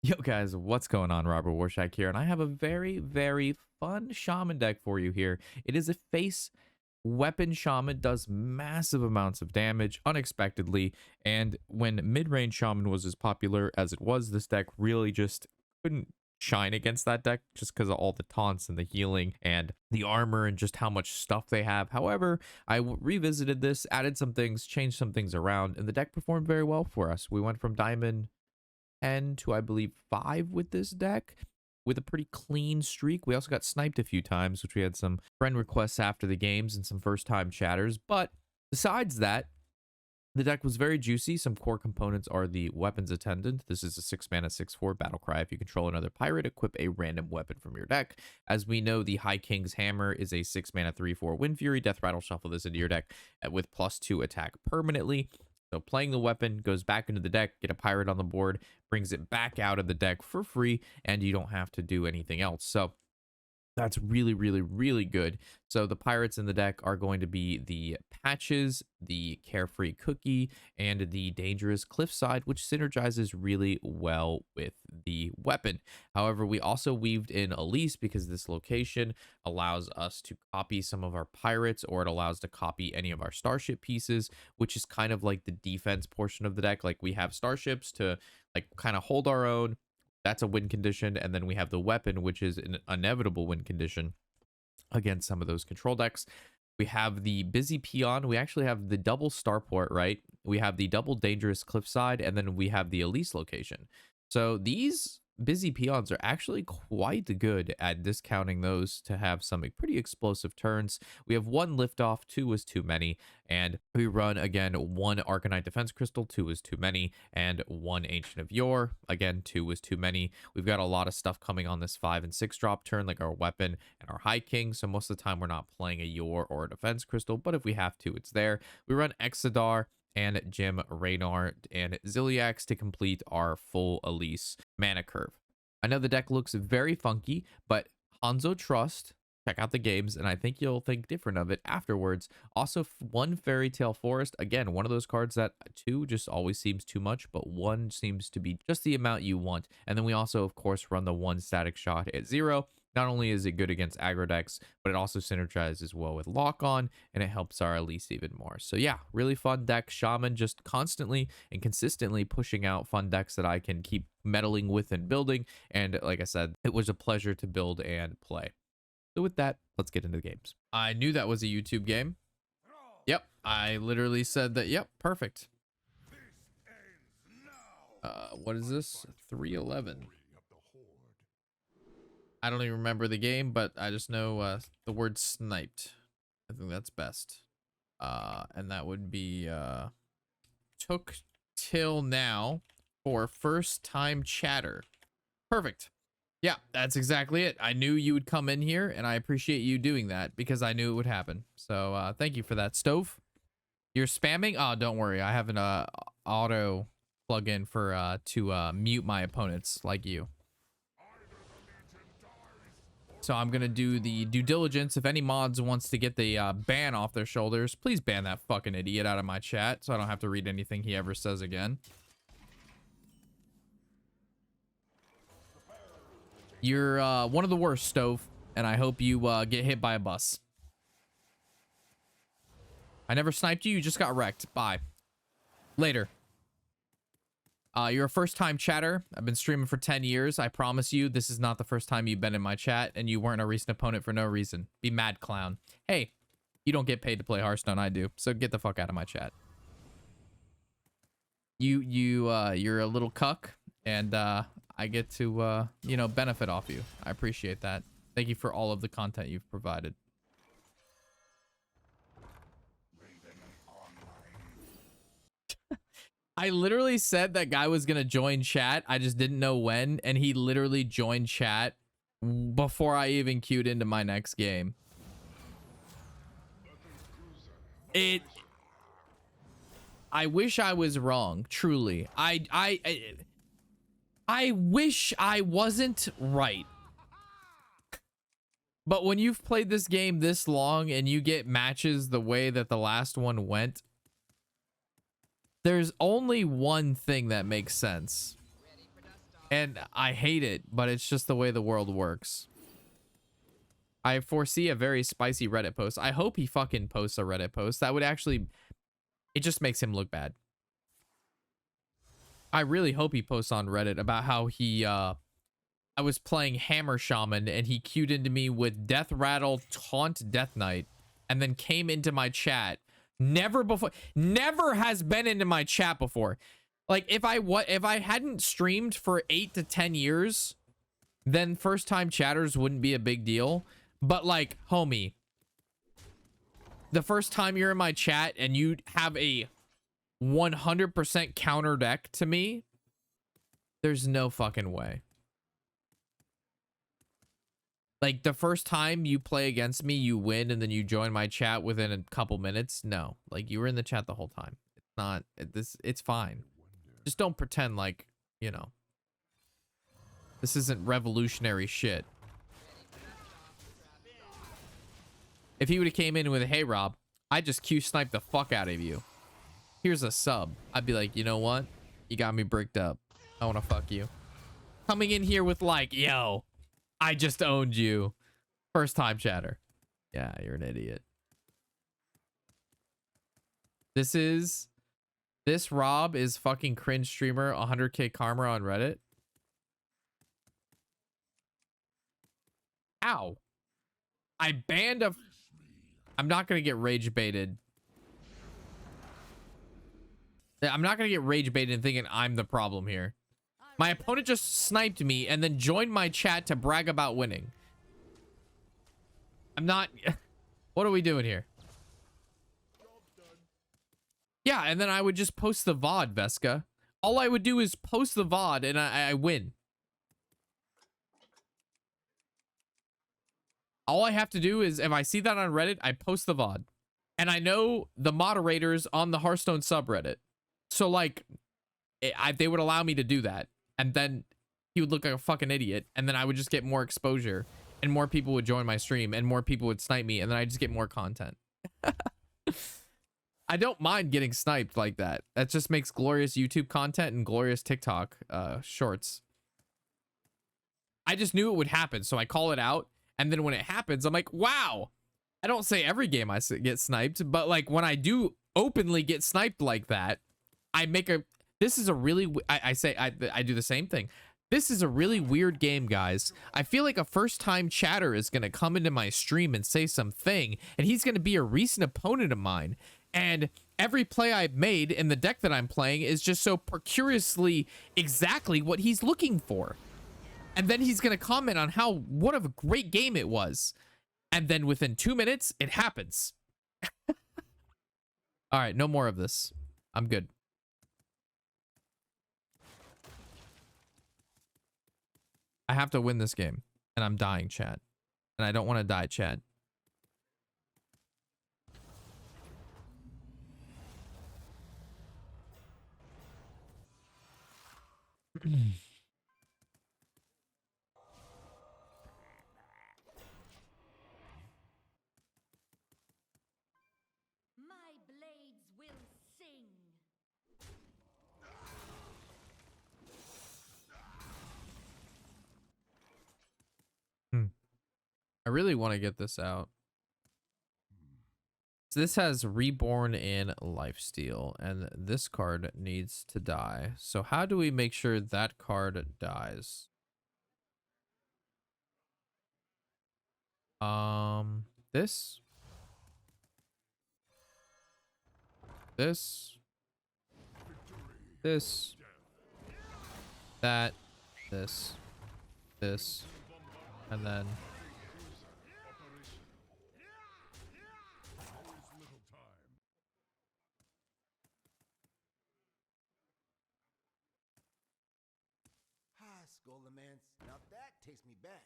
Yo guys, what's going on? Robert Warshack here, and I have a very fun shaman deck for you here. It is a face weapon shaman, does massive amounts of damage unexpectedly, and when mid-range shaman was as popular as it was, this deck really just couldn't shine against that deck just because of all the taunts and the healing and the armor and just how much stuff they have. However, revisited this, added some things, changed some things around, and the deck performed very well for us. We went from diamond 10 to I believe 5 with this deck with a pretty clean streak. We also got sniped a few times, which we had some friend requests after the games and some first time chatters. But besides that, the deck was very juicy. Some core components are the weapons attendant. This is a 6 mana 6/4 battle cry. If you control another pirate, equip a random weapon from your deck. As we know, the High King's Hammer is a 6 mana 3/4 Wind Fury. Death Rattle, shuffle this into your deck with +2 attack permanently. So playing the weapon goes back into the deck, get a pirate on the board, brings it back out of the deck for free, and you don't have to do anything else. So that's really good. So the pirates in the deck are going to be the Patches, the Carefree Cookie, and the Dangerous Cliffside, which synergizes really well with the weapon. However, we also weaved in Elise because this location allows us to copy some of our pirates, or it allows to copy any of our starship pieces, which is kind of like the defense portion of the deck. Like we have starships to like kind of hold our own. That's a win condition, and then we have the weapon, which is an inevitable win condition against some of those control decks. We have the busy Peon. We actually have the double Starport, right? We have the double dangerous Cliffside, and then we have the Elise location. So these busy Peons are actually quite good at discounting those to have some pretty explosive turns. We have one liftoff, 2 is too many, and we run again 1 Arkonite defense crystal, 2 is too many, and 1 Ancient of Yore, again 2 is too many. We've got a lot of stuff coming on this 5 and 6 drop turn, like our weapon and our High King, so most of the time we're not playing a Yore or a defense crystal, but if we have to, it's there. We run Exodar and Jim, Raynor, and Zilliax to complete our full Elise mana curve. I know the deck looks very funky, but Hanzo Trust, check out the games, and I think you'll think different of it afterwards. Also, 1 Fairy Tale Forest, again, one of those cards that 2 just always seems too much, but 1 seems to be just the amount you want. And then we also, of course, run the 1 Static Shot at 0. Not only is it good against aggro decks, but it also synergizes well with Lock On, and it helps our Elise even more. So yeah, really fun deck. Shaman just constantly and consistently pushing out fun decks that I can keep meddling with and building. And like I said, it was a pleasure to build and play. So with that, let's get into the games. I knew that was a YouTube game. Yep, I literally said that. Yep, perfect. What is this? 311. I don't even remember the game, but I just know the word sniped. I think that's best. And that would be took till now for first time chatter. Perfect. Yeah, that's exactly it. I knew you would come in here, and I appreciate you doing that because I knew it would happen. So thank you for that, Stove. You're spamming? Oh, don't worry. I have an auto plug-in for to mute my opponents like you. So I'm going to do the due diligence. If any mods wants to get the ban off their shoulders, please ban that fucking idiot out of my chat so I don't have to read anything he ever says again. You're one of the worst, Stove, and I hope you get hit by a bus. I never sniped you. You just got wrecked. Bye. Later. You're a first-time chatter. I've been streaming for 10 years. I promise you, this is not the first time you've been in my chat, and you weren't a recent opponent for no reason. Be mad, clown. Hey, you don't get paid to play Hearthstone. I do. So get the fuck out of my chat. You're a little cuck, and I get to you know, benefit off you. I appreciate that. Thank you for all of the content you've provided. I literally said that guy was gonna join chat. I just didn't know when, and he literally joined chat before I even queued into my next game. I wish I was wrong, truly. I wish I wasn't right. But when you've played this game this long and you get matches the way that the last one went, there's only one thing that makes sense. And I hate it, but it's just the way the world works. I foresee a very spicy Reddit post. I hope he fucking posts a Reddit post. That would actually, it just makes him look bad. I really hope he posts on Reddit about how he, I was playing Hammer Shaman and he queued into me with Death Rattle, Taunt Death Knight, and then came into my chat. Never before, never has been into my chat before. Like if I hadn't streamed for 8 to 10 years, then first time chatters wouldn't be a big deal. But like, homie, the first time you're in my chat and you have a 100% counter deck to me, there's no fucking way. Like the first time you play against me, you win and then you join my chat within a couple minutes. No, like you were in the chat the whole time. It's not this. It's fine. Just don't pretend like, you know, this isn't revolutionary shit. If he would have came in with, hey Rob, I just Q sniped the fuck out of you. Here's a sub. I'd be like, you know what? You got me bricked up. I want to fuck you. Coming in here with like, yo, I just owned you. First time chatter. Yeah, you're an idiot. This Rob is fucking cringe streamer 100k karma on Reddit. Ow. I banned a... I'm not going to get rage baited. I'm not going to get rage baited and thinking I'm the problem here. My opponent just sniped me and then joined my chat to brag about winning. I'm not... What are we doing here? Yeah, and then I would just post the VOD, Veska. All I would do is post the VOD and I win. All I have to do is, if I see that on Reddit, I post the VOD. And I know the moderators on the Hearthstone subreddit. So, like, they would allow me to do that. And then he would look like a fucking idiot. And then I would just get more exposure. And more people would join my stream. And more people would snipe me. And then I just get more content. I don't mind getting sniped like that. That just makes glorious YouTube content and glorious TikTok shorts. I just knew it would happen. So I call it out. And then when it happens, I'm like, wow. I don't say every game I get sniped, but like when I do openly get sniped like that, I make a, this is a really, I do the same thing. This is a really weird game, guys. I feel like a first time chatter is going to come into my stream and say something, and he's going to be a recent opponent of mine. And every play I've made in the deck that I'm playing is just so curiously exactly what he's looking for. And then he's going to comment on how, what a great game it was. And then within 2 minutes, it happens. All right, no more of this. I'm good. I have to win this game. And I'm dying, chat. And I don't want to die, chat. I really want to get this out. So this has Reborn in Lifesteal, and this card needs to die. So how do we make sure that card dies? This, that, this, and then Now that takes me back.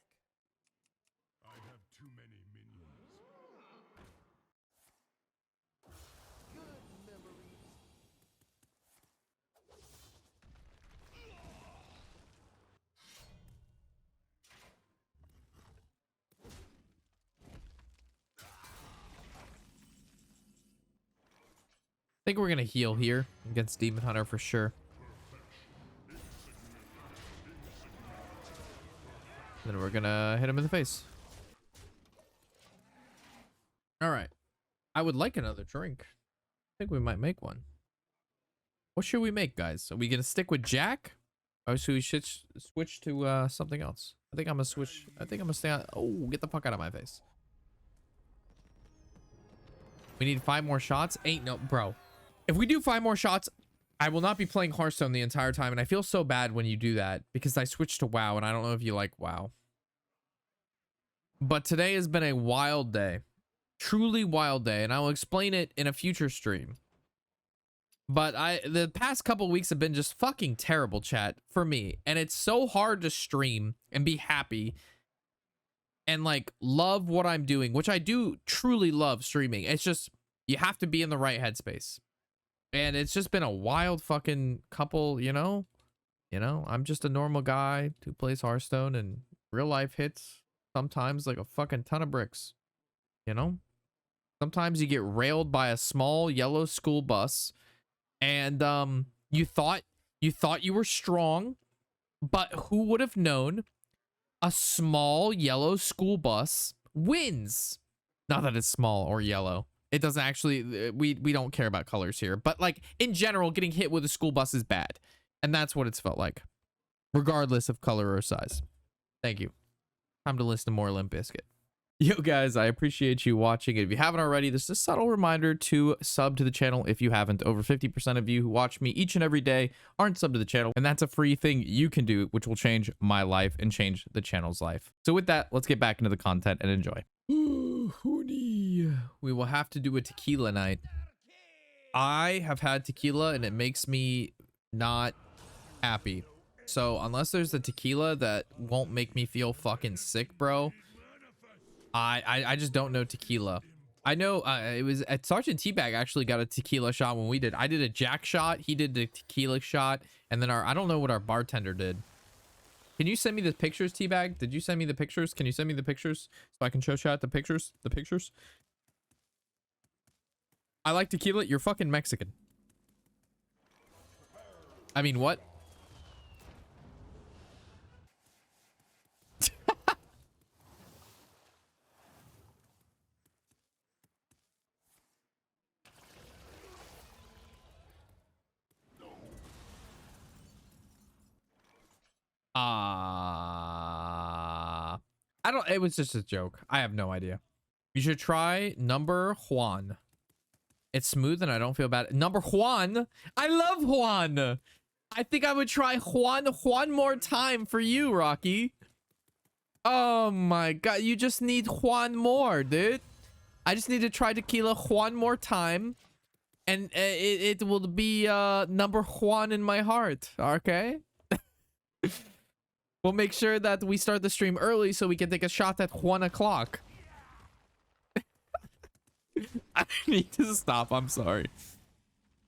I have too many minions. Good memories. I think we're gonna heal here against Demon Hunter for sure. Then we're gonna hit him in the face. All right. I would like another drink. I think we might make one. What should we make, guys? Are we gonna stick with Jack? Or should we switch to something else? I think I'm gonna switch. I think I'm gonna stay on. Oh, get the fuck out of my face. We need 5 more shots. Ain't no, bro. If we do 5 more shots, I will not be playing Hearthstone the entire time. And I feel so bad when you do that because I switched to WoW and I don't know if you like WoW. But today has been a wild day. Truly wild day. And I will explain it in a future stream. But the past couple weeks have been just fucking terrible, chat, for me. And it's so hard to stream and be happy and like love what I'm doing, which I do truly love streaming. It's just you have to be in the right headspace. And it's just been a wild fucking couple, you know, I'm just a normal guy who plays Hearthstone, and real life hits sometimes like a fucking ton of bricks, you know? Sometimes you get railed by a small yellow school bus, and you thought you were strong, but who would have known a small yellow school bus wins? Not that it's small or yellow. It doesn't actually, we don't care about colors here, but like in general, getting hit with a school bus is bad. And that's what it's felt like, regardless of color or size. Thank you. Time to listen to more Limp Bizkit. Yo guys, I appreciate you watching. If you haven't already, this is a subtle reminder to sub to the channel if you haven't. Over 50% of you who watch me each and every day aren't subbed to the channel, and that's a free thing you can do, which will change my life and change the channel's life. So with that, let's get back into the content and enjoy. We will have to do a tequila night. I have had tequila and it makes me not happy. So unless there's the tequila that won't make me feel fucking sick, bro, I just don't know tequila. I know it was at Sergeant Teabag actually got a tequila shot when we did. I did a Jack shot. He did the tequila shot. And then I don't know what our bartender did. Can you send me the pictures, Teabag? Did you send me the pictures? Can you send me the pictures so I can show chat the pictures? The pictures? I like tequila. You're fucking Mexican. I mean, what? I don't, it was just a joke. I have no idea. You should try number Juan. It's smooth and I don't feel bad. Number Juan. I love Juan. I think I would try Juan one more time for you, Rocky. Oh my God. You just need Juan more, dude. I just need to try tequila one more time. And it will be number Juan in my heart. Okay? We'll make sure that we start the stream early so we can take a shot at 1 o'clock. I need to stop. I'm sorry.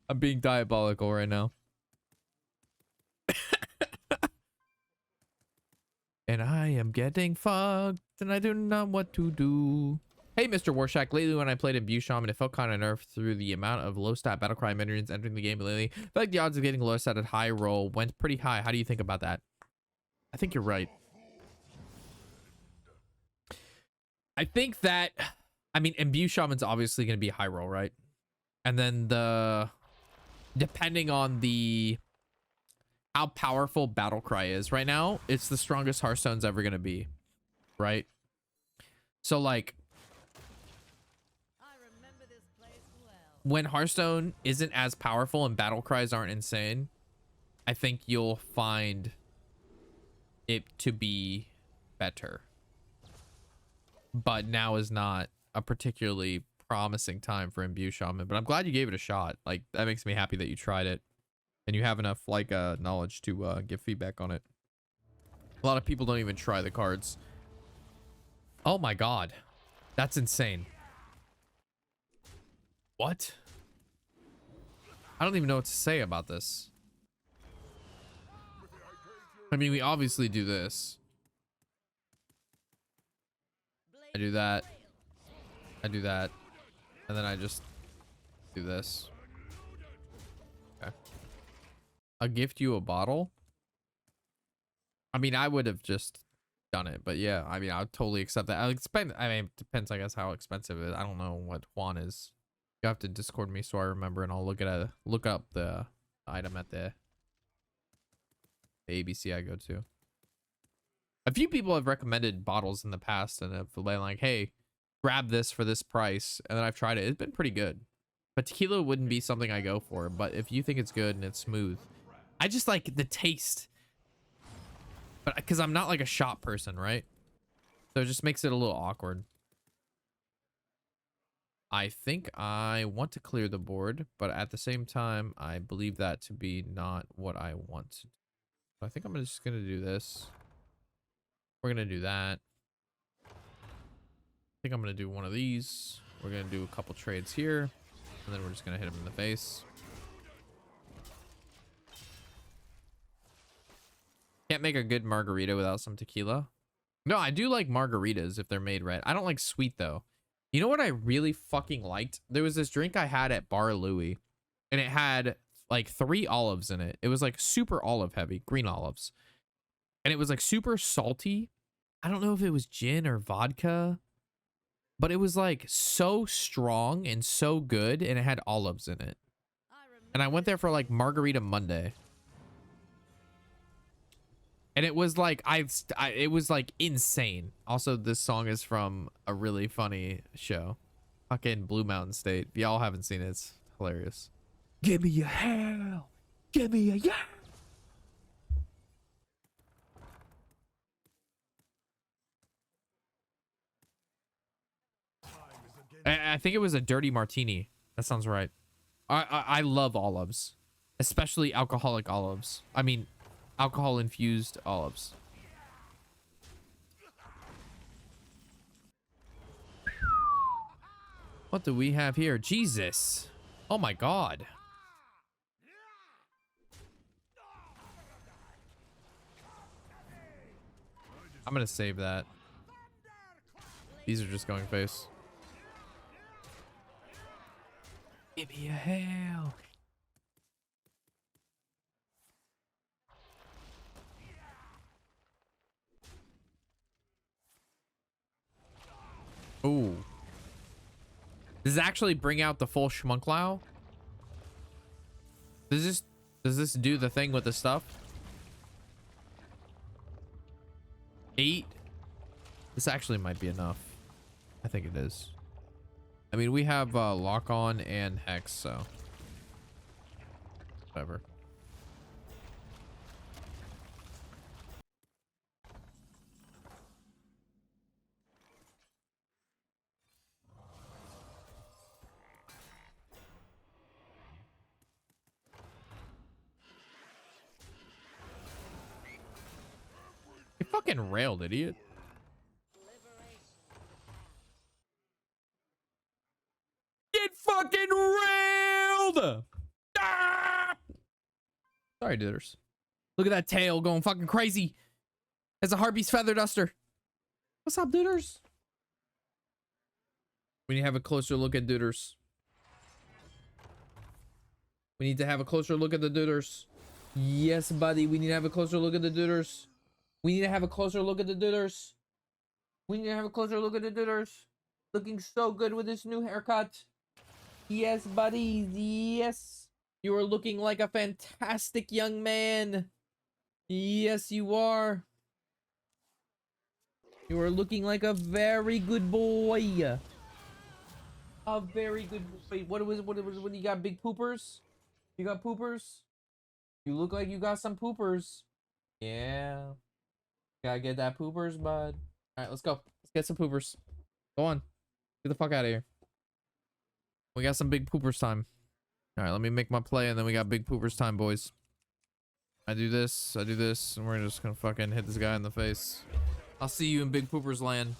I'm being diabolical right now. And I am getting fucked and I do not know what to do. Hey, Mr. Warshack. Lately, when I played in Shaman, it felt kind of nerfed through the amount of low stat battlecry minions entering the game lately. I feel like the odds of getting low stat at high roll went pretty high. How do you think about that? I think you're right. I think that, I mean, Imbue Shaman's obviously going to be high roll, right? And then depending on how powerful Battlecry is right now, it's the strongest Hearthstone's ever going to be, right? So like, when Hearthstone isn't as powerful and Battlecries aren't insane, I think you'll find it to be better. But now is not a particularly promising time for Imbue Shaman, but I'm glad you gave it a shot. Like, that makes me happy that you tried it and you have enough like knowledge to give feedback on it. A lot of people don't even try the cards. Oh my God, that's insane. What? I don't even know what to say about this. I mean, we obviously do this. I do that. I do that. And then I just do this. Okay. I'll gift you a bottle. I mean, I would have just done it. But yeah, I mean, I would totally accept that. I expect. I mean, it depends, I guess, how expensive it is. I don't know what Juan is. You have to Discord me so I remember, and I'll look up the item at the ABC I go to. A few people have recommended bottles in the past and have been like, hey, grab this for this price. And then I've tried it. It's been pretty good. But tequila wouldn't be something I go for. But if you think it's good and it's smooth, I just like the taste. But because I'm not like a shot person, right? So it just makes it a little awkward. I think I want to clear the board, but at the same time, I believe that to be not what I want to do. So I think I'm just going to do this. We're going to do that. I think I'm going to do one of these. We're going to do a couple trades here. And then we're just going to hit him in the face. Can't make a good margarita without some tequila. No, I do like margaritas if they're made right. I don't like sweet, though. You know what I really fucking liked? There was this drink I had at Bar Louie. And it had like 3 olives in it. It was like super olive heavy. Green olives. And it was like super salty. I don't know if it was gin or vodka, but it was like so strong and so good, and it had olives in it. And I went there for like Margarita Monday. And it was like, it was like insane. Also, this song is from a really funny show. Fucking Blue Mountain State. If y'all haven't seen it, it's hilarious. Give me a hell. Give me a yeah. I think it was a dirty martini. That sounds right. I love olives, especially alcoholic olives. I mean, alcohol infused olives. What do we have here? Jesus. Oh my God. I'm gonna save that. These are just going face. Give me a hell. Ooh. Does this actually bring out the full schmunklau? Does this do the thing with the stuff? 8? This actually might be enough. I think it is. I mean, we have lock on and hex, so whatever. You fucking railed, idiot. Get fucking railed! Ah! Sorry, dudes. Look at that tail going fucking crazy. As a Harpy's feather duster. What's up, duders? We need to have a closer look at duders. We need to have a closer look at the duders. Yes, buddy. We need to have a closer look at the duders. We need to have a closer look at the duders. We need to have a closer look at the duders. Looking so good with this new haircut. Yes, buddy. Yes. You are looking like a fantastic young man. Yes, you are. You are looking like a very good boy. A very good boy. What you got? Big poopers? You got poopers? You look like you got some poopers. Yeah. Gotta get that poopers, bud. Alright, let's go. Let's get some poopers. Go on. Get the fuck out of here. We got some big poopers time. Alright, let me make my play and then we got big poopers time, boys. I do this, and we're just gonna fucking hit this guy in the face. I'll see you in big poopers land.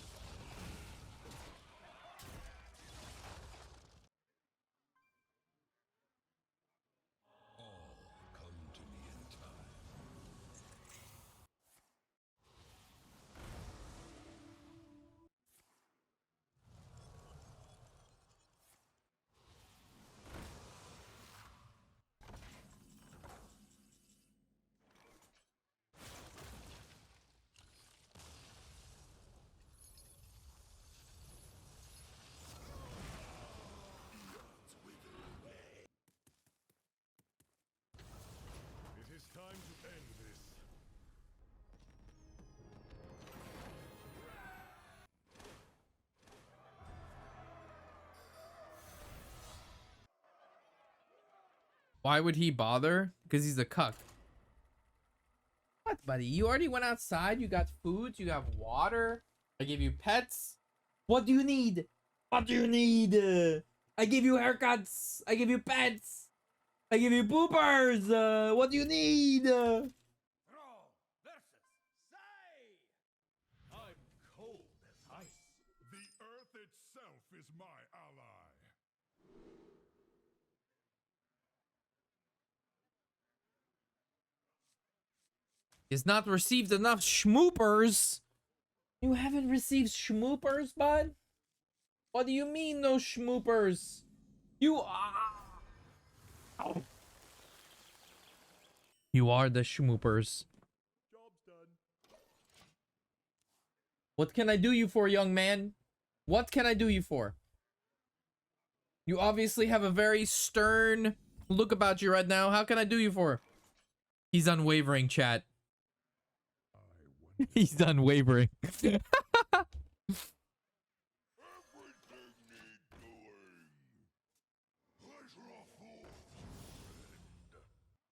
Why would he bother? Because he's a cuck. What, buddy? You already went outside. You got food. You got water. I gave you pets. What do you need? What do you need? I give you haircuts. I give you pets. I give you poopers. What do you need? Throw versus say. I'm cold as ice. The earth itself is my ally. He's not received enough schmoopers. You haven't received schmoopers, bud? What do you mean, no schmoopers? You are. You are the schmoopers. Job's done. What can I do you for, young man? What can I do you for? You obviously have a very stern look about you right now. How can I do you for? He's unwavering, chat. He's unwavering. Everything needs doing.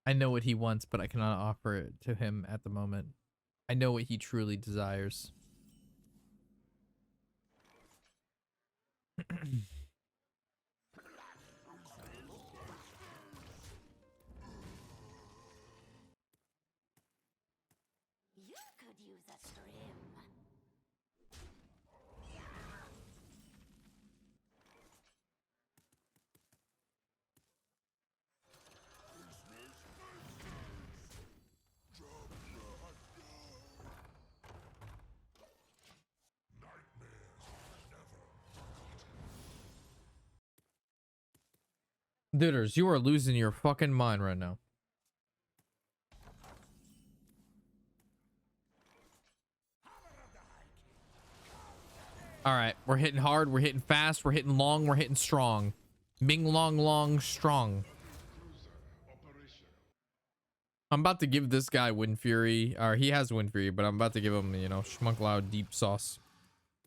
I know what he wants, but I cannot offer it to him at the moment. I know what he truly desires. You could use a trim. Dudders, you are losing your fucking mind right now. All right, we're hitting hard, we're hitting fast, we're hitting long, we're hitting strong. Ming long long strong. I'm about to give this guy Wind Fury, or he has Wind Fury, but I'm about to give him, you know, Schmuck Loud Deep Sauce.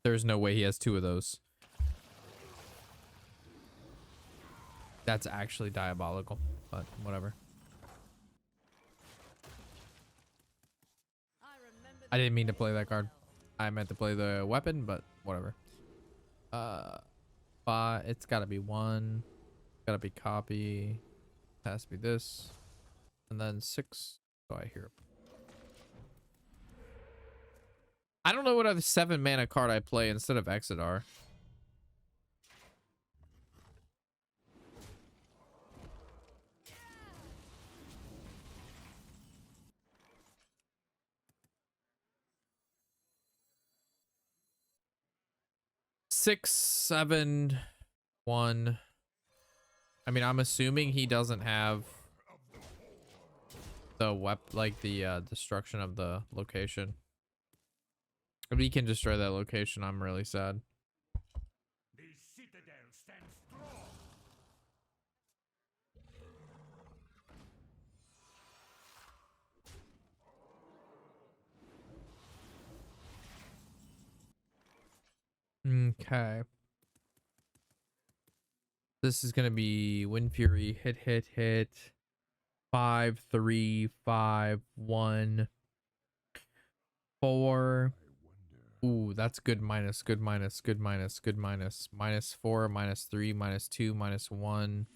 There's no way he has two of those. That's actually diabolical, but whatever. I didn't mean to play that card. I meant to play the weapon, but whatever. It's gotta be one. Gotta be copy. Has to be this. And then 6. Oh, I hear. I don't know what other 7 mana card I play instead of Exodar. Six, 7, 1. I mean, I'm assuming he doesn't have the destruction of the location. If he can destroy that location, I'm really sad. The citadel stands strong. Okay. This is gonna be Wind Fury, hit. 5, 3, 5, 1, 4. Ooh, that's good minus, good minus, good minus, good minus. -4, -3, -2, -1.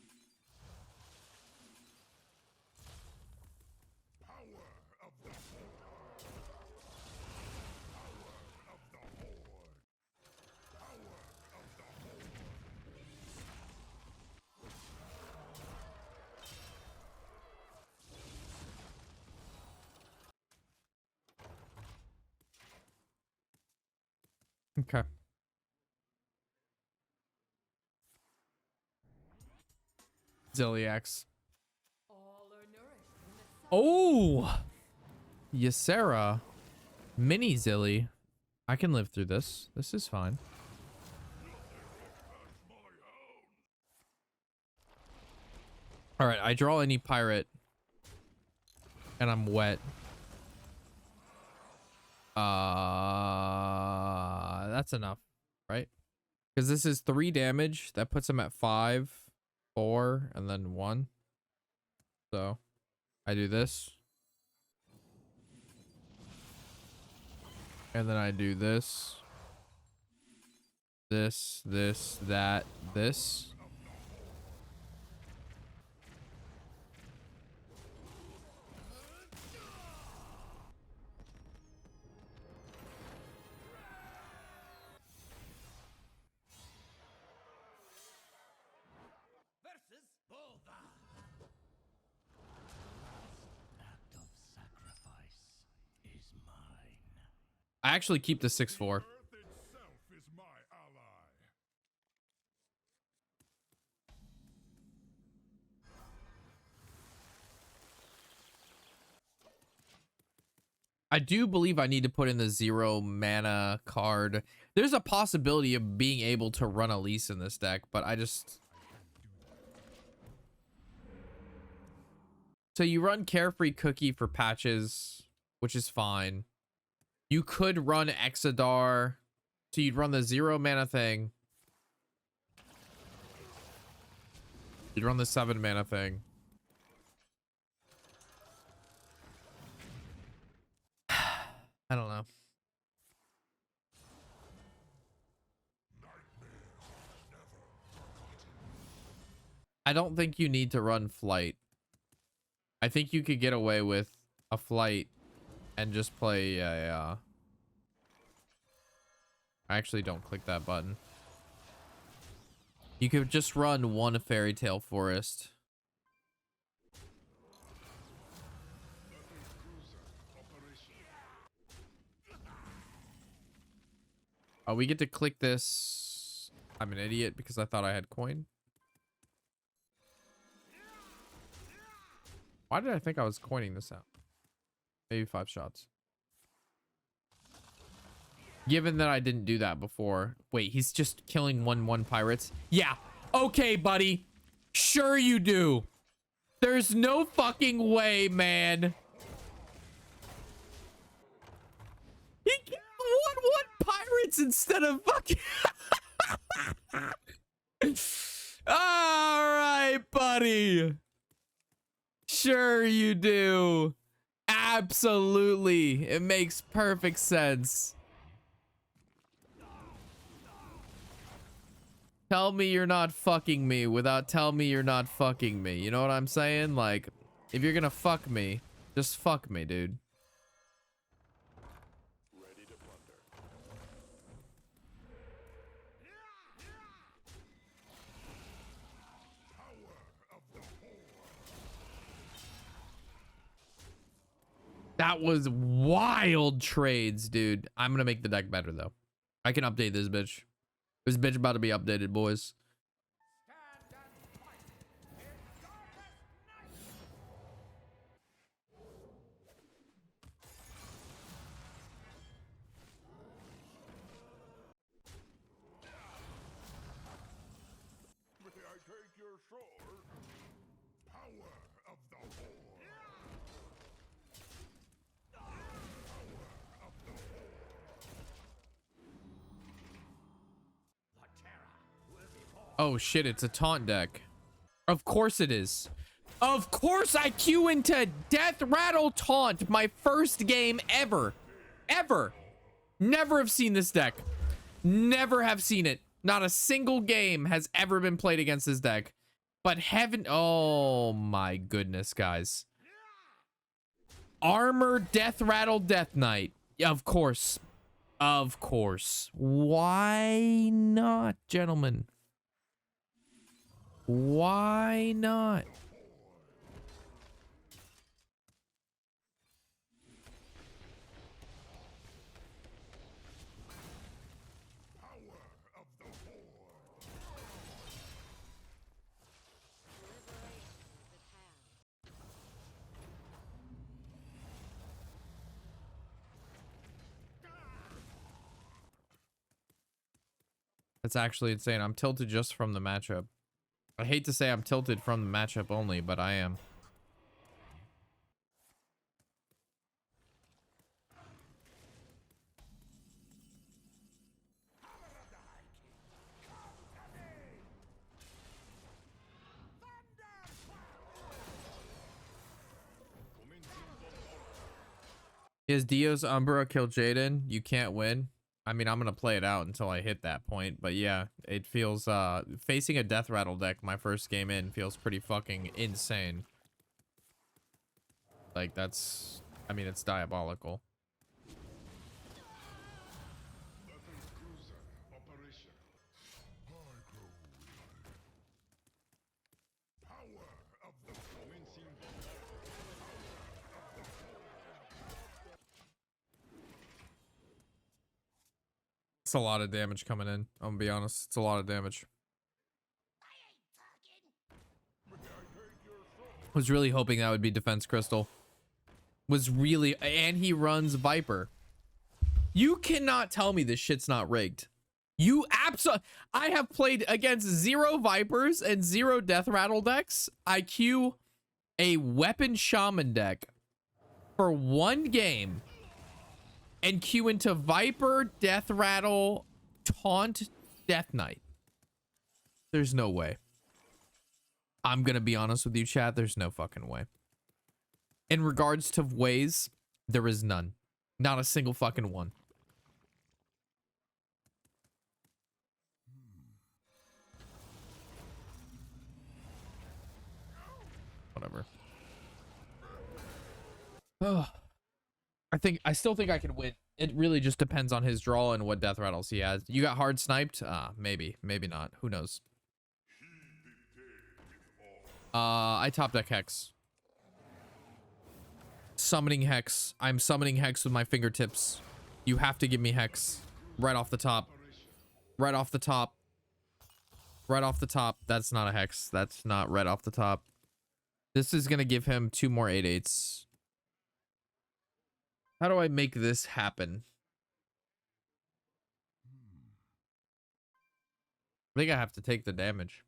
Okay. Zilliax. Oh! Ysera. Mini Zilly. I can live through this. This is fine. Alright, I draw any pirate. And I'm wet. That's enough, right? Because this is 3 damage. That puts him at 5, 4, and then 1. So I do this. And then I do this. This, that, this. Versus Volva. Act of sacrifice is mine. I actually keep the 6/4. Earth itself is my ally. I do believe I need to put in the 0 mana card. There's a possibility of being able to run Elise in this deck, but I just... So you run Carefree Cookie for patches, which is fine. You could run Exodar. So you'd run the 0 mana thing. You'd run the 7 mana thing. I don't know. I don't think you need to run Flight. I think you could get away with a Flight and just play I actually don't click that button. You could just run one Fairy Tale Forest. Oh, we get to click this. I'm an idiot because I thought I had coin. Why did I think I was coining this out? Maybe 5 shots. Given that I didn't do that before. Wait, he's just killing 1/1 pirates? Yeah. Okay, buddy. Sure you do. There's no fucking way, man. He killed 1/1 pirates instead of fucking... All right, buddy. Sure you do. Absolutely. It makes perfect sense. Tell me you're not fucking me without tell me you're not fucking me. You know what I'm saying? Like, if you're gonna fuck me, just fuck me, dude. Ready to plunder. That was wild trades, dude. I'm gonna make the deck better, though. I can update this bitch. This bitch about to be updated, boys. May I take your sword? Power of the Horde. Oh shit, it's a taunt deck. Of course it is. Of course I queue into Death Rattle Taunt, my first game ever. Ever. Never have seen this deck. Never have seen it. Not a single game has ever been played against this deck. But heaven, oh my goodness, guys. Armor Death Rattle Death Knight. Yeah, of course. Of course. Why not, gentlemen? Why not? That's actually insane. I'm tilted just from the matchup. I hate to say I'm tilted from the matchup only, but I am. Is Dio's Umbra kill Jaden? You can't win. I mean, I'm gonna play it out until I hit that point, but yeah, it feels facing a death rattle deck my first game in feels pretty fucking insane. Like that's, I mean, it's diabolical. It's a lot of damage coming in. I'm gonna be honest, it's a lot of damage. Was really hoping that would be defense crystal. Was really, and he runs Viper. You cannot tell me this shit's not rigged. You absolutely, I have played against 0 Vipers and 0 Death Rattle decks. I queue a weapon Shaman deck for 1 game and queue into Viper, Death Rattle, Taunt, Death Knight. There's no way. I'm gonna be honest with you, chat. There's no fucking way. In regards to ways, there is none. Not a single fucking one. Whatever. Oh, I still think I can win. It really just depends on his draw and what death rattles he has. You got hard sniped? Maybe not. Who knows? I top deck Hex. Summoning Hex. I'm summoning Hex with my fingertips. You have to give me Hex. Right off the top. Right off the top. Right off the top. That's not a Hex. That's not right off the top. This is going to give him 2 more 8/8s. How do I make this happen? I think I have to take the damage.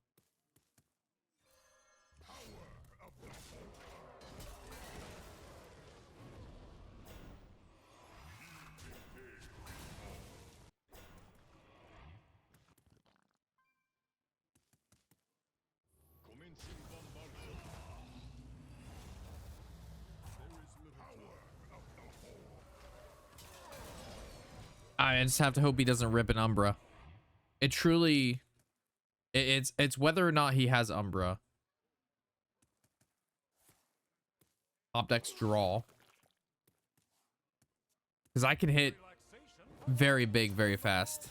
I just have to hope he doesn't rip an Umbra. It truly, it's whether or not he has Umbra. Top deck's draw. Because I can hit very big, very fast.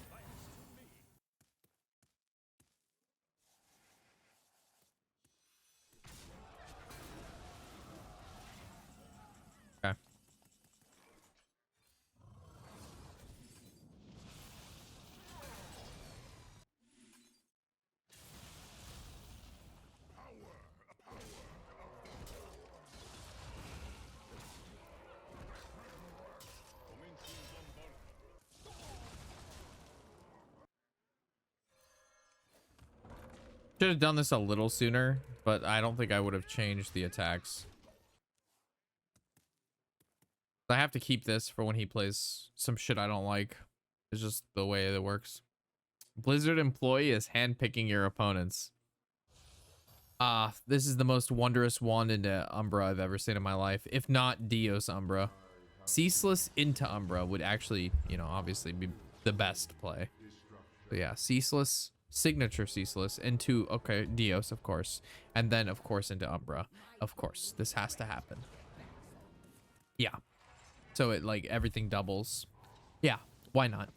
Okay. Should have done this a little sooner, but I don't think I would have changed the attacks. I have to keep this for when he plays some shit I don't like. It's just the way it works. Blizzard employee is handpicking your opponents. This is the most wondrous wand into Umbra I've ever seen in my life. If not Dios Umbra. Ceaseless into Umbra would actually, you know, obviously be the best play. So yeah, Ceaseless, signature Ceaseless into, okay, Dios, of course. And then, of course, into Umbra. Of course, this has to happen. Yeah. So it, like, everything doubles. Yeah, why not?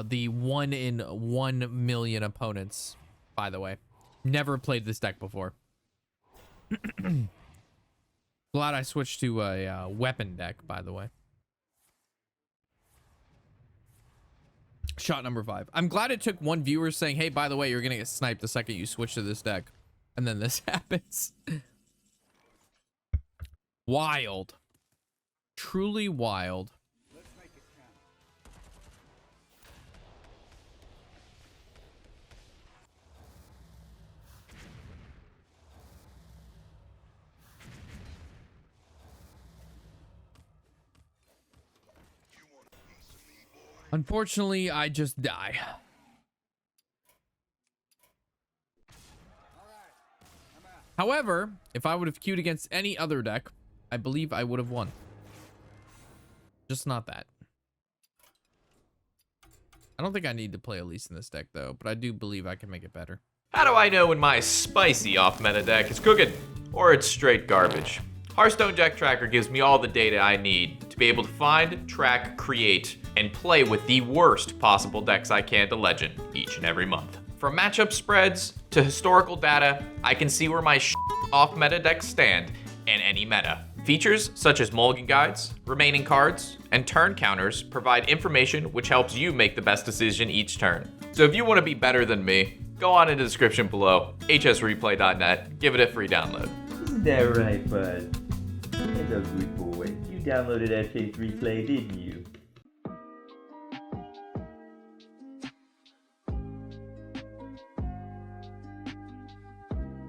The 1 in 1 million opponents, by the way. Never played this deck before. Glad I switched to a weapon deck, by the way. Shot number 5. I'm glad it took one viewer saying, hey, by the way, you're gonna get sniped the second you switch to this deck. And then this happens. Wild. Truly wild. Unfortunately, I just die. However, if I would have queued against any other deck, I believe I would have won. Just not that. I don't think I need to play Elise in this deck, though, but I do believe I can make it better. How do I know when my spicy off-meta deck is cooking, or it's straight garbage? Hearthstone Deck Tracker gives me all the data I need to be able to find, track, create, and play with the worst possible decks I can to Legend each and every month. From matchup spreads to historical data, I can see where my off-meta decks stand in any meta. Features such as mulligan guides, remaining cards, and turn counters provide information which helps you make the best decision each turn. So if you want to be better than me, go on in the description below, hsreplay.net, give it a free download. Isn't that right, bud? That's a good boy. You downloaded FK3 Play, didn't you?